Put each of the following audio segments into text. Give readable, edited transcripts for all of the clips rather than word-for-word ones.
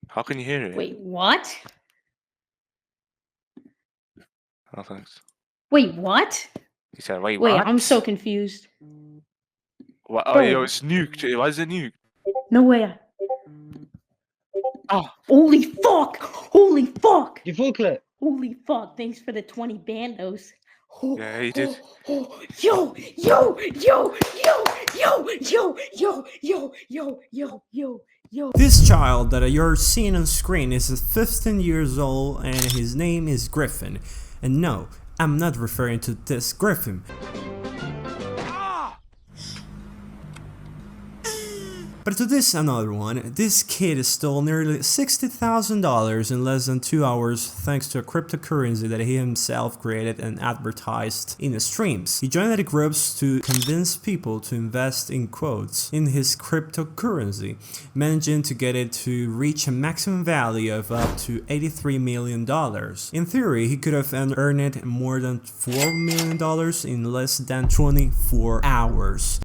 How can you hear it? Wait, what? Oh, thanks. Wait, what? He said, wait, Wait, what? I'm so confused. What? Oh, yo, Bro, it's nuked. Why is it nuked? no way. Oh, Holy fuck! Holy fuck! You full clip. Holy fuck! Thanks for the 20 bandos. Oh, yeah, he did. yo, yo, yo, yo, yo, yo, yo, yo, yo, yo, yo, yo. This child that you're seeing on screen is 15 years old and his name is Griffin. And no, I'm not referring to this Griffin. But to this another one, this kid stole nearly $60,000 in less than 2 hours thanks to a cryptocurrency that he himself created and advertised in his streams. He joined the groups to convince people to invest in quotes in his cryptocurrency, managing to get it to reach a maximum value of up to $83 million. In theory, he could have earned more than $4 million in less than 24 hours.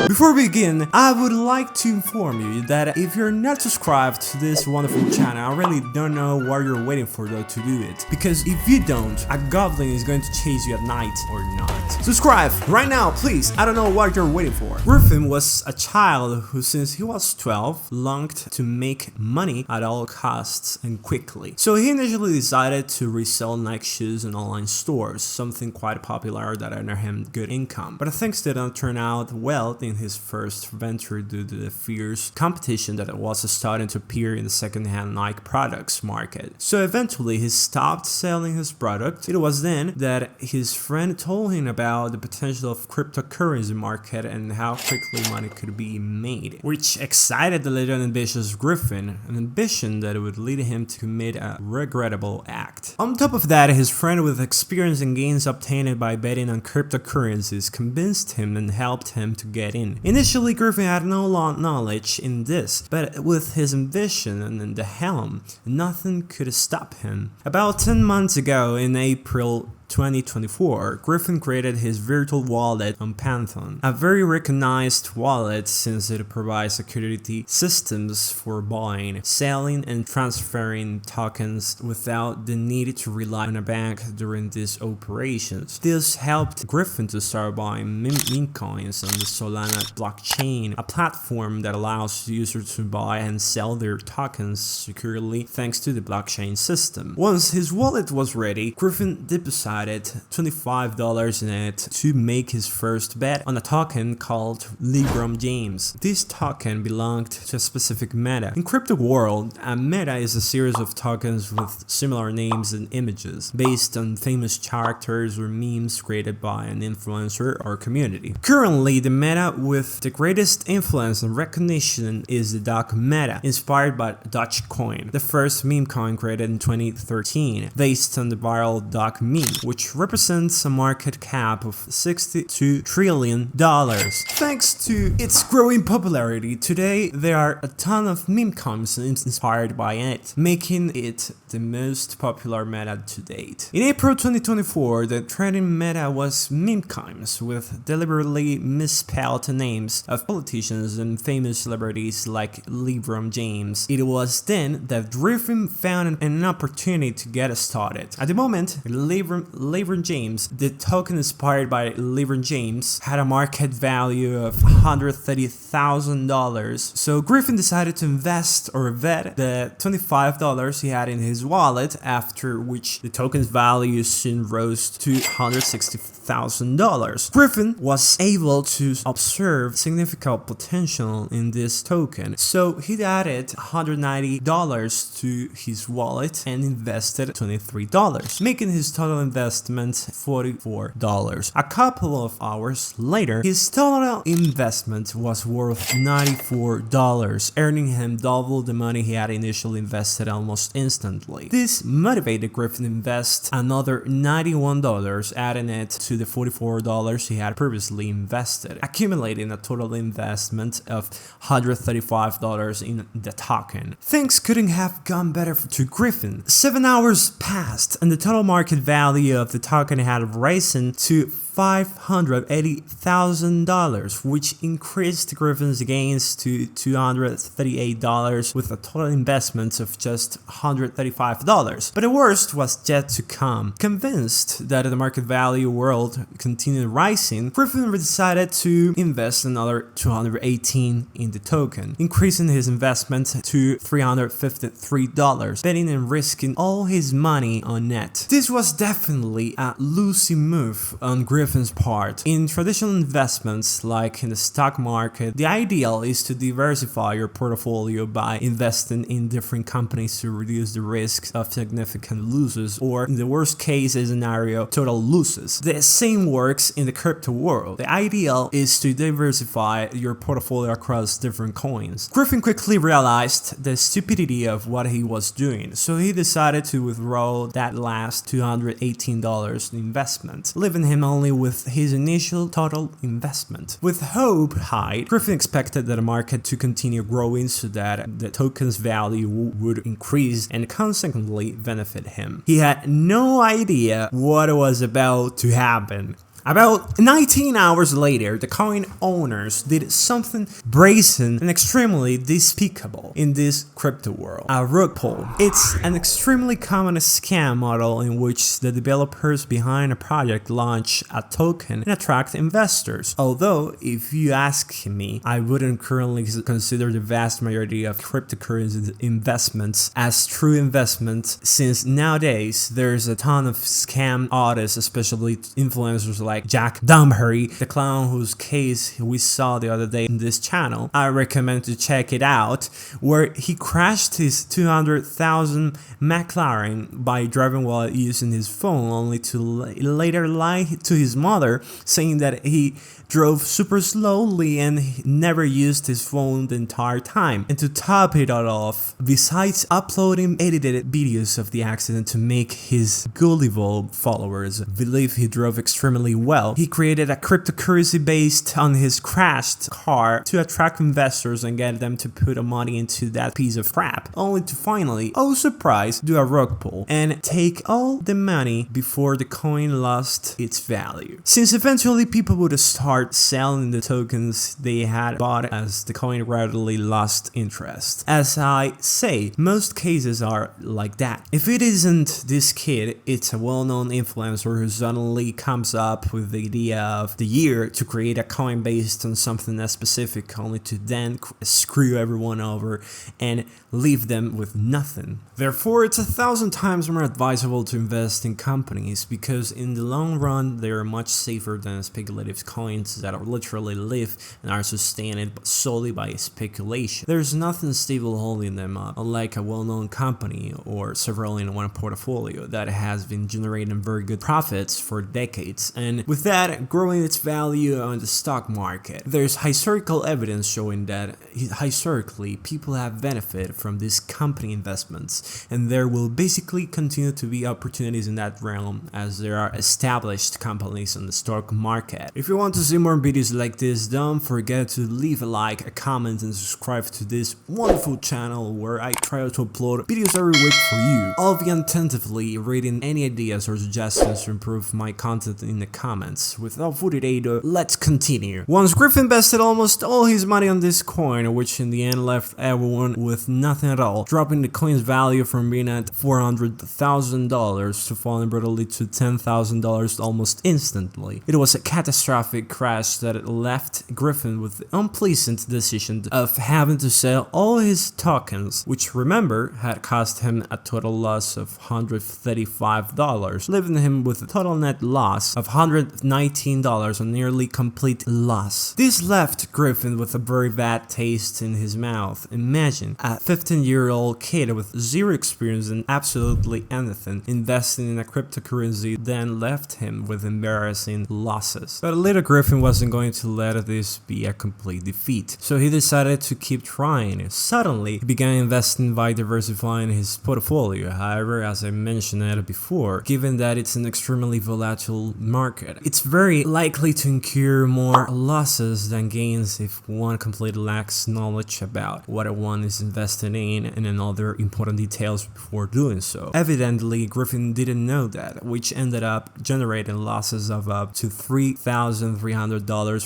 Before we begin, I would like to inform you that if you're not subscribed to this wonderful channel, I really don't know what you're waiting for though to do it. Because if you don't, a goblin is going to chase you at night or not. Subscribe right now, please. I don't know what you're waiting for. Griffin was a child who, since he was 12, longed to make money at all costs and quickly. So he initially decided to resell Nike shoes in online stores, something quite popular that earned him good income. But things didn't turn out well in his first venture due to the fierce competition that was starting to appear in the second-hand Nike products market. So eventually he stopped selling his product. It was then that his friend told him about the potential of cryptocurrency market and how quickly money could be made, which excited the little ambitious Griffin, an ambition that would lead him to commit a regrettable act. On top of that, his friend with experience and gains obtained by betting on cryptocurrencies convinced him and helped him to get in. Initially, Griffin had no knowledge in this, but with his ambition and the helm, nothing could stop him. About 10 months ago, in April 2024, Griffin created his virtual wallet on Python, a very recognized wallet since it provides security systems for buying, selling, and transferring tokens without the need to rely on a bank during these operations. This helped Griffin to start buying meme coins on the Solana blockchain, a platform that allows users to buy and sell their tokens securely thanks to the blockchain system. Once his wallet was ready, Griffin deposited $25 in it to make his first bet on a token called LeBron James. This token belonged to a specific meta. In crypto world, a meta is a series of tokens with similar names and images based on famous characters or memes created by an influencer or community. Currently, the meta with the greatest influence and recognition is the Doc Meta, inspired by Dogecoin, the first meme coin created in 2013, based on the viral Doc meme, which represents a market cap of $62 trillion. Thanks to its growing popularity, today there are a ton of meme coins inspired by it, making it the most popular meta to date. In April 2024, the trending meta was meme coins with deliberately misspelled names of politicians and famous celebrities like LeBron James. It was then that Griffin found an opportunity to get started. At the moment, LeBron James, the token inspired by LeBron James, had a market value of $130,000. So Griffin decided to invest or bet the $25 he had in his wallet, after which the token's value soon rose to $160,000. Griffin was able to observe significant potential in this token, so he added $190 to his wallet and invested $23, making his total investment $44. A couple of hours later, his total investment was worth $94, earning him double the money he had initially invested almost instantly. This motivated Griffin to invest another $91, adding it to the $44 he had previously invested, accumulating a total investment of $135 in the token. Things couldn't have gone better to Griffin. 7 hours passed and the total market value of the token had risen to $580,000, which increased Griffin's gains to $238 with a total investment of just $135. But the worst was yet to come. Convinced that the market value world continued rising, Griffin decided to invest another $218 in the token, increasing his investment to $353, betting and risking all his money on it. This was definitely a losing move on Griffin's part. In traditional investments, like in the stock market, the ideal is to diversify your portfolio by investing in different companies to reduce the risks of significant losses, or in the worst case scenario, total losses. The same works in the crypto world. The ideal is to diversify your portfolio across different coins. Griffin quickly realized the stupidity of what he was doing, so he decided to withdraw that last $218 investment, leaving him only with his initial total investment. With hope high, Griffin expected that the market to continue growing so that the token's value would increase and consequently benefit him. He had no idea what was about to happen. About 19 hours later, the coin owners did something brazen and extremely despicable in this crypto world: a rug pull. It's an extremely common scam model in which the developers behind a project launch a token and attract investors. Although, if you ask me, I wouldn't currently consider the vast majority of cryptocurrency investments as true investments, since nowadays there's a ton of scam artists, especially influencers like Jack Dumhurry, the clown whose case we saw the other day in this channel. I recommend to check it out, where he crashed his 200,000 McLaren by driving while using his phone, only to later lie to his mother, saying that he drove super slowly and never used his phone the entire time. And to top it all off, besides uploading edited videos of the accident to make his gullible followers believe he drove extremely well, he created a cryptocurrency based on his crashed car to attract investors and get them to put money into that piece of crap, only to finally, oh surprise, do a rug pull and take all the money before the coin lost its value. Since eventually people would start selling the tokens they had bought as the coin gradually lost interest. As I say, most cases are like that. If it isn't this kid, it's a well-known influencer who suddenly comes up with the idea of the year to create a coin based on something as specific, only to then screw everyone over and leave them with nothing. Therefore, it's 1,000 times more advisable to invest in companies, because in the long run they are much safer than speculative coins that are literally live and are sustained solely by speculation. There's nothing stable holding them up, unlike a well-known company or several in one portfolio that has been generating very good profits for decades, and with that growing its value on the stock market. There's historical evidence showing that historically people have benefited from these company investments, and there will basically continue to be opportunities in that realm as there are established companies on the stock market. If you want to see more videos like this, don't forget to leave a like, a comment, and subscribe to this wonderful channel where I try to upload videos every week for you. I'll be attentively reading any ideas or suggestions to improve my content in the comments. Without further ado, let's continue. Once Griffin invested almost all his money on this coin, which in the end left everyone with nothing at all, dropping the coin's value from being at $400,000 to falling brutally to $10,000 almost instantly. It was a catastrophic crash that left Griffin with the unpleasant decision of having to sell all his tokens, which remember had cost him a total loss of $135, leaving him with a total net loss of $119, a nearly complete loss. This left Griffin with a very bad taste in his mouth. Imagine a 15-year-old kid with zero experience in absolutely anything investing in a cryptocurrency then left him with embarrassing losses. But little Griffin Griffin wasn't going to let this be a complete defeat, so he decided to keep trying. Suddenly, he began investing by diversifying his portfolio. However, as I mentioned it before, given that it's an extremely volatile market, it's very likely to incur more losses than gains if one completely lacks knowledge about what one is investing in and other important details before doing so. Evidently, Griffin didn't know that, which ended up generating losses of up to $3,300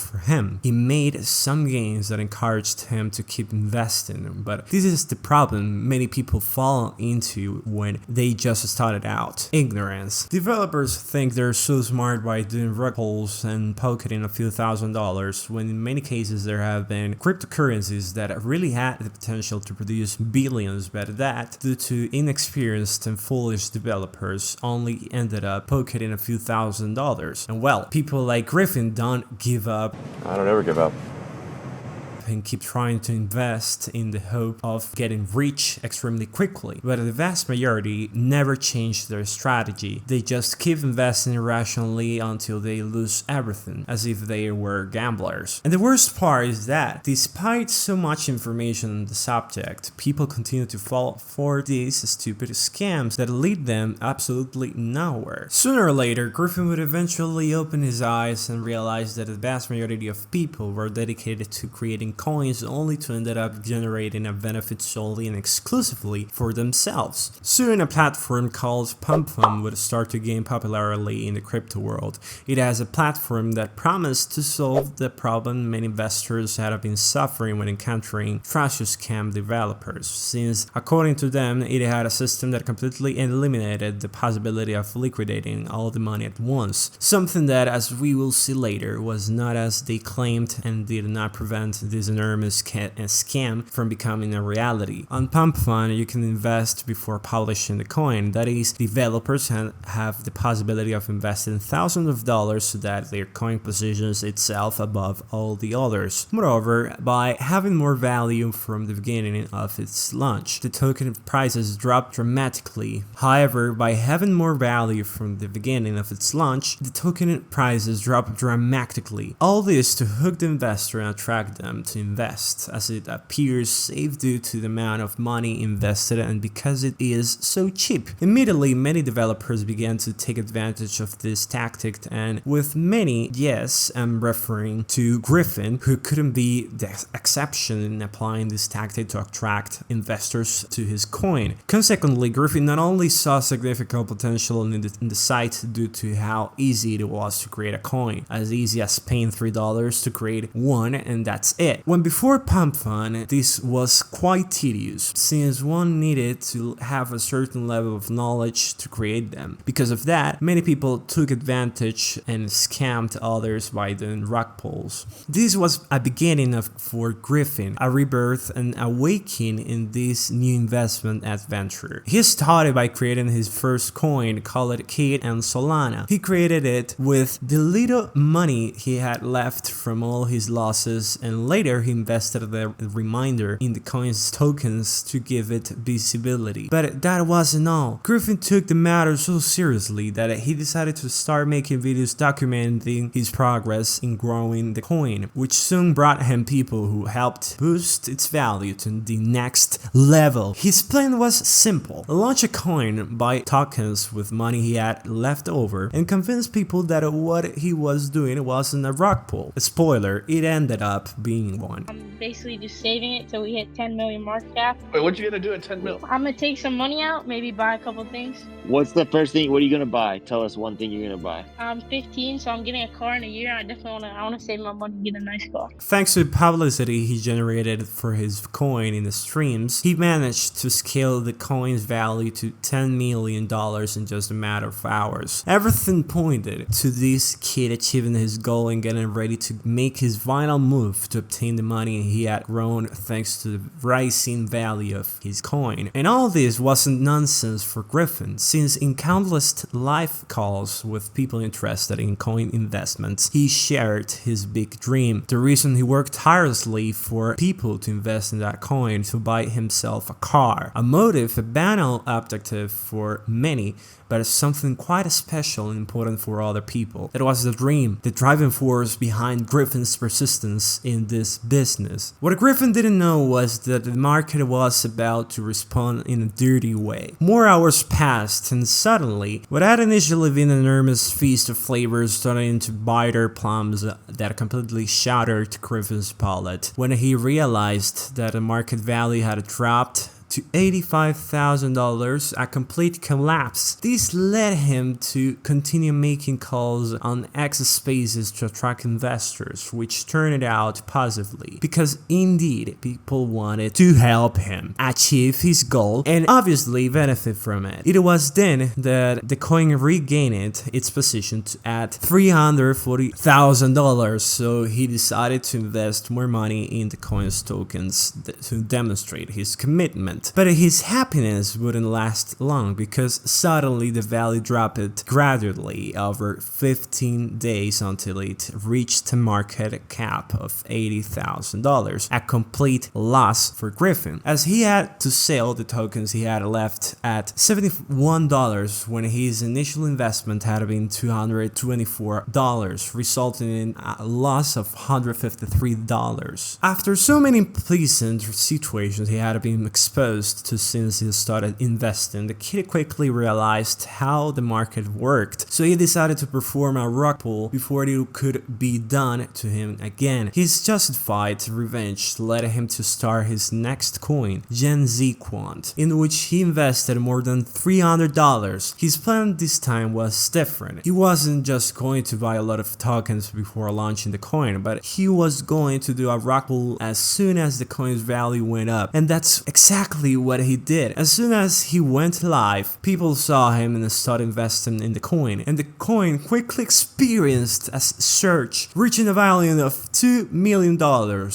for him. He made some gains that encouraged him to keep investing, but this is the problem many people fall into when they just started out: ignorance. Developers think they're so smart by doing rug pulls and pocketing a few $1,000s, when in many cases there have been cryptocurrencies that really had the potential to produce billions, but that, due to inexperienced and foolish developers, only ended up pocketing a few $1,000s. And well, people like Griffin don't give up. I don't ever give up. And keep trying to invest in the hope of getting rich extremely quickly. But the vast majority never change their strategy. They just keep investing irrationally until they lose everything, as if they were gamblers. And the worst part is that, despite so much information on the subject, people continue to fall for these stupid scams that lead them absolutely nowhere. Sooner or later, Griffin would eventually open his eyes and realize that the vast majority of people were dedicated to creating coins only to end up generating a benefit solely and exclusively for themselves. Soon a platform called PumpFun would start to gain popularity in the crypto world. It has a platform that promised to solve the problem many investors had been suffering when encountering trash scam developers, since according to them it had a system that completely eliminated the possibility of liquidating all the money at once, something that, as we will see later, was not as they claimed and did not prevent this enormous scam from becoming a reality. On PumpFun, you can invest before publishing the coin. That is, developers have the possibility of investing thousands of dollars so that their coin positions itself above all the others. Moreover, by having more value from the beginning of its launch, the token prices drop dramatically. However, by having more value from the beginning of its launch, the token prices drop dramatically. All this to hook the investor and attract them to invest, as it appears safe due to the amount of money invested and because it is so cheap. Immediately, many developers began to take advantage of this tactic, and with many, yes, I'm referring to Griffin, who couldn't be the exception in applying this tactic to attract investors to his coin. Consequently, Griffin not only saw significant potential in the site due to how easy it was to create a coin, as easy as paying $3 to create one, and that's it. When before PumpFun, this was quite tedious, since one needed to have a certain level of knowledge to create them. Because of that, many people took advantage and scammed others by doing rug pulls. This was a beginning for Griffin, a rebirth and awakening in this new investment adventure. He started by creating his first coin, called Kid and Solana. He created it with the little money he had left from all his losses, and later he invested the remainder in the coin's tokens to give it visibility. But that wasn't all. Griffin took the matter so seriously that he decided to start making videos documenting his progress in growing the coin, which soon brought him people who helped boost its value to the next level. His plan was simple: launch a coin, buy tokens with money he had left over, and convince people that what he was doing wasn't a rug pull. Spoiler, it ended up being one. I'm basically just saving it till we hit 10 million market cap. Wait, what you gonna do at 10 mil? I'm gonna take some money out, maybe buy a couple things. What's the first thing? What are you gonna buy? Tell us one thing you're gonna buy. I'm 15, so I'm getting a car in a year. I definitely wanna save my money and get a nice car. Thanks to the publicity he generated for his coin in the streams, he managed to scale the coin's value to $10 million in just a matter of hours. Everything pointed to this kid achieving his goal and getting ready to make his final move to obtain the money he had grown thanks to the rising value of his coin. And all this wasn't nonsense for Griffin, since in countless live calls with people interested in coin investments, he shared his big dream. The reason he worked tirelessly for people to invest in that coin to buy himself a car. A motive, a banal objective for many, but something quite special and important for other people. It was the dream, the driving force behind Griffin's persistence in this business. What Griffin didn't know was that the market was about to respond in a dirty way. More hours passed, and suddenly, what had initially been an enormous feast of flavors started into bitter plums that completely shattered Griffin's palate. When he realized that the market value had dropped to $85,000, a complete collapse. This led him to continue making calls on X Spaces to attract investors, which turned out positively, because indeed people wanted to help him achieve his goal and obviously benefit from it. It was then that the coin regained its position at $340,000, so he decided to invest more money in the coin's tokens to demonstrate his commitment. But his happiness wouldn't last long, because suddenly the value dropped gradually over 15 days until it reached a market cap of $80,000, a complete loss for Griffin, as he had to sell the tokens he had left at $71 when his initial investment had been $224, resulting in a loss of $153. After so many pleasant situations he had been exposed to since he started investing, the kid quickly realized how the market worked, so he decided to perform a rug pull before it could be done to him again. His justified revenge led him to start his next coin, Gen Z Quant, in which he invested more than $300. His plan this time was different. He wasn't just going to buy a lot of tokens before launching the coin, but he was going to do a rug pull as soon as the coin's value went up, and that's exactly what he did. As soon as he went live, people saw him and started investing in the coin, and the coin quickly experienced a surge, reaching a value of $2 million.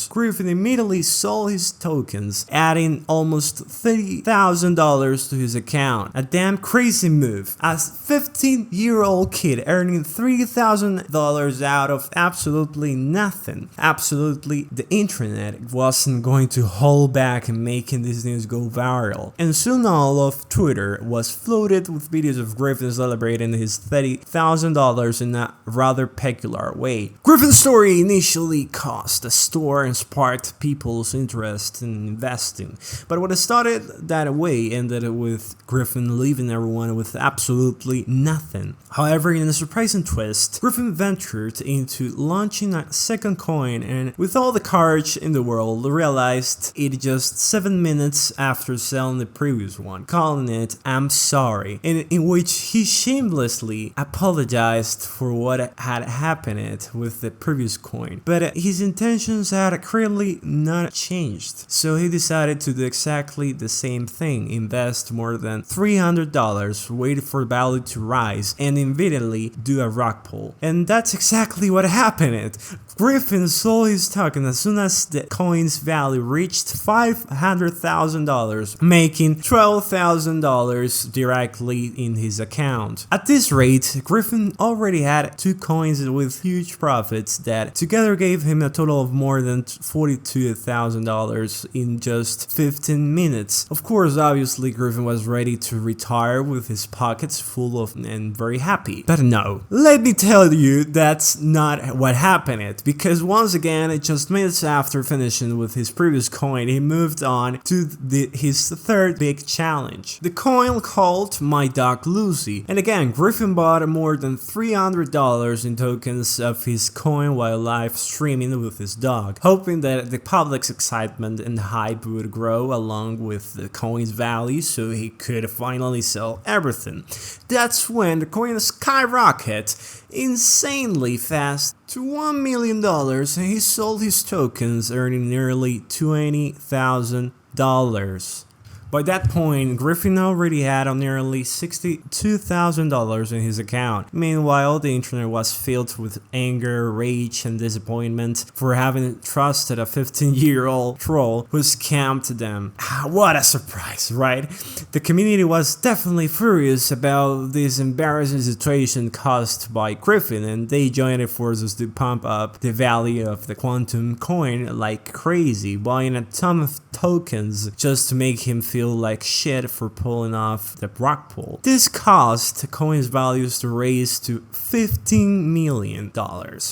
Griffin immediately sold his tokens, adding almost $30,000 to his account. A damn crazy move. A 15-year-old kid earning $3,000 out of absolutely nothing. Absolutely, the internet wasn't going to hold back in making this news go viral, and soon all of Twitter was flooded with videos of Griffin celebrating his $30,000 in a rather peculiar way. Griffin's story initially caused a stir and sparked people's interest in investing, but what started that way ended with Griffin leaving everyone with absolutely nothing. However, in a surprising twist, Griffin ventured into launching a second coin, and with all the courage in the world, realized it just 7 minutes after selling the previous one, calling it "I'm sorry," and in which he shamelessly apologized for what had happened with the previous coin. But his intentions had clearly not changed, so he decided to do exactly the same thing: invest more than $300, wait for value to rise, and immediately do a rug pull. And that's exactly what happened. Griffin sold his token as soon as the coin's value reached $500,000, making $12,000 directly in his account. At this rate, Griffin already had 2 coins with huge profits that together gave him a total of more than $42,000 in just 15 minutes. Of course, obviously, Griffin was ready to retire with his pockets full of and very happy. But no, let me tell you, that's not what happened, because once again, just minutes after finishing with his previous coin, he moved on to his third big challenge, the coin called My Dog Lucy. And again, Griffin bought more than $300 in tokens of his coin while live streaming with his dog, hoping that the public's excitement and hype would grow along with the coin's value so he could finally sell everything. That's when the coin skyrocketed insanely fast to $1 million, and he sold his tokens, earning nearly $20,000. By that point, Griffin already had nearly $62,000 in his account. Meanwhile, the internet was filled with anger, rage, and disappointment for having trusted a 15-year-old troll who scammed them. What a surprise, right? The community was definitely furious about this embarrassing situation caused by Griffin, and they joined forces to pump up the value of the Quantum coin like crazy, buying a ton of tokens just to make him feel like shit for pulling off the rug pull. This caused coin's values to raise to $15 million,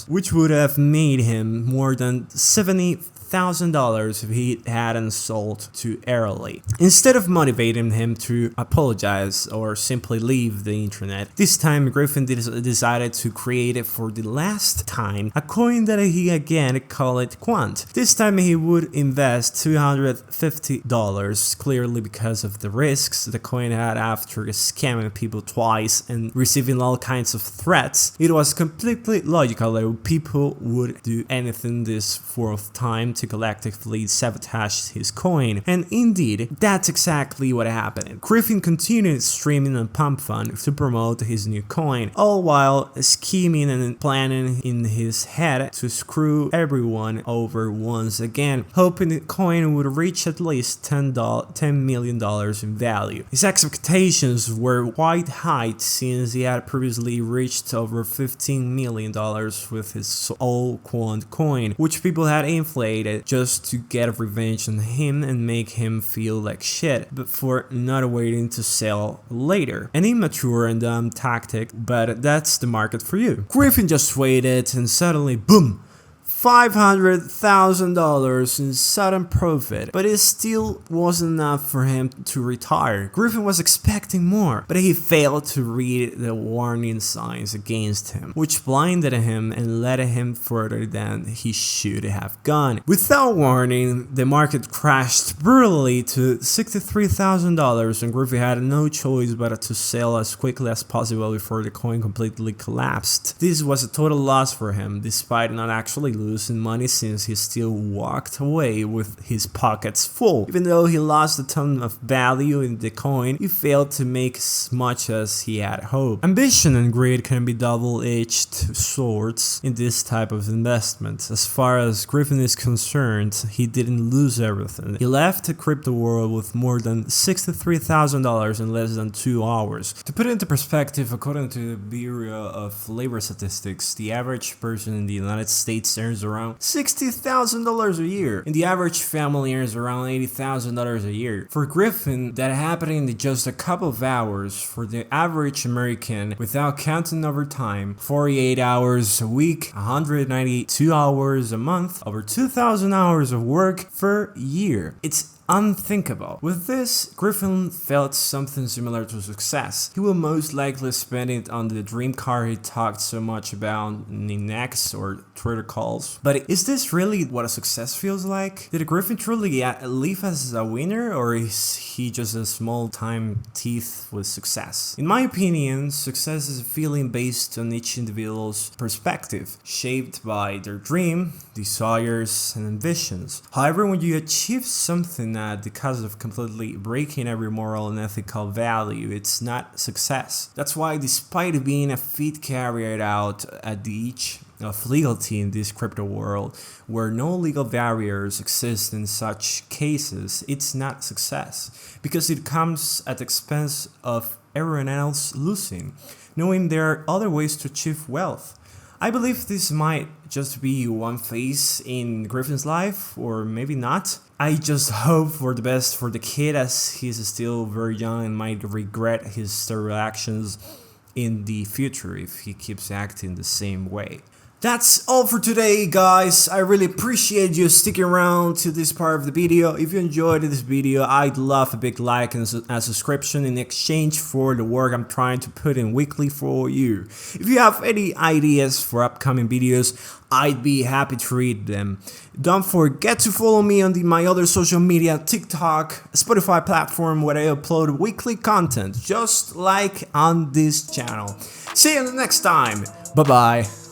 which would have made him more than $70,000 if he hadn't sold too early. Instead of motivating him to apologize or simply leave the internet, this time Griffin decided to create it for the last time a coin that he again called Quant. This time he would invest $250, clearly because of the risks the coin had after scamming people twice and receiving all kinds of threats. It was completely logical that people would do anything this fourth time to collectively sabotage his coin, and indeed, that's exactly what happened. Griffin continued streaming on PumpFun to promote his new coin, all while scheming and planning in his head to screw everyone over once again, hoping the coin would reach at least $10 million in value. His expectations were quite high since he had previously reached over $15 million with his old Quant coin, which people had inflated just to get revenge on him and make him feel like shit, but for not waiting to sell later. An immature and dumb tactic, but that's the market for you. Griffin just waited and suddenly, boom! $500,000 in sudden profit, but it still wasn't enough for him to retire. Griffin was expecting more, but he failed to read the warning signs against him, which blinded him and led him further than he should have gone. Without warning, the market crashed brutally to $63,000 and Griffin had no choice but to sell as quickly as possible before the coin completely collapsed. This was a total loss for him, despite not actually losing money since he still walked away with his pockets full. Even though he lost a ton of value in the coin, he failed to make as much as he had hoped. Ambition and greed can be double-edged swords in this type of investment. As far as Griffin is concerned, he didn't lose everything. He left the crypto world with more than $63,000 in less than 2 hours. To put it into perspective, according to the Bureau of Labor Statistics, the average person in the United States earns around $60,000 a year, and the average family earns around $80,000 a year. For Griffin, that happened in just a couple of hours. For the average American, without counting overtime, 48 hours a week, 192 hours a month, over 2,000 hours of work per year. It's unthinkable. With this, Griffin felt something similar to success. He will most likely spend it on the dream car he talked so much about in X or Twitter calls. But is this really what a success feels like? Did Griffin truly live as a winner, or is he just a small-time thief with success? In my opinion, success is a feeling based on each individual's perspective, shaped by their dream, desires, and ambitions. However, when you achieve something at the cost of completely breaking every moral and ethical value, it's not success. That's why, despite being a feat carried out at the edge of legality in this crypto world, where no legal barriers exist in such cases, it's not success, because it comes at the expense of everyone else losing, knowing there are other ways to achieve wealth. I believe this might just be one phase in Griffin's life, or maybe not. I just hope for the best for the kid, as he's still very young and might regret his terrible actions in the future if he keeps acting the same way. That's all for today, guys. I really appreciate you sticking around to this part of the video. If you enjoyed this video, I'd love a big like and a subscription in exchange for the work I'm trying to put in weekly for you. If you have any ideas for upcoming videos, I'd be happy to read them. Don't forget to follow me on my other social media, TikTok, Spotify platform, where I upload weekly content, just like on this channel. See you next time. Bye-bye.